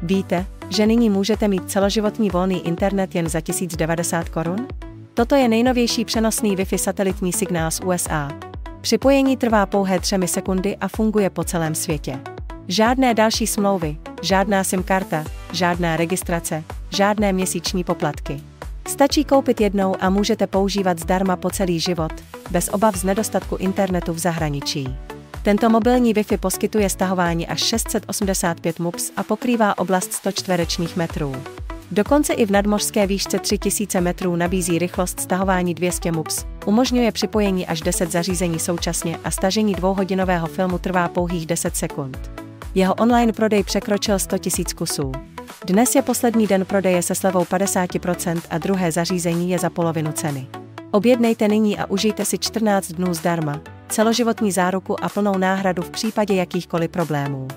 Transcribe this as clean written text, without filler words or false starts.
Víte, že nyní můžete mít celoživotní volný internet jen za 1090 korun? Toto je nejnovější přenosný Wi-Fi satelitní signál z USA. Připojení trvá pouhé 3 sekundy a funguje po celém světě. Žádné další smlouvy, žádná SIM karta, žádná registrace, žádné měsíční poplatky. Stačí koupit jednou a můžete používat zdarma po celý život, bez obav z nedostatku internetu v zahraničí. Tento mobilní Wi-Fi poskytuje stahování až 685 MUPS a pokrývá oblast 100 čtverečních metrů. Dokonce i v nadmořské výšce 3000 metrů nabízí rychlost stahování 200 MUPS, umožňuje připojení až 10 zařízení současně a stažení 2hodinového filmu trvá pouhých 10 sekund. Jeho online prodej překročil 100 000 kusů. Dnes je poslední den prodeje se slevou 50% a druhé zařízení je za polovinu ceny. Objednejte nyní a užijte si 14 dnů zdarma, celoživotní záruku a plnou náhradu v případě jakýchkoliv problémů.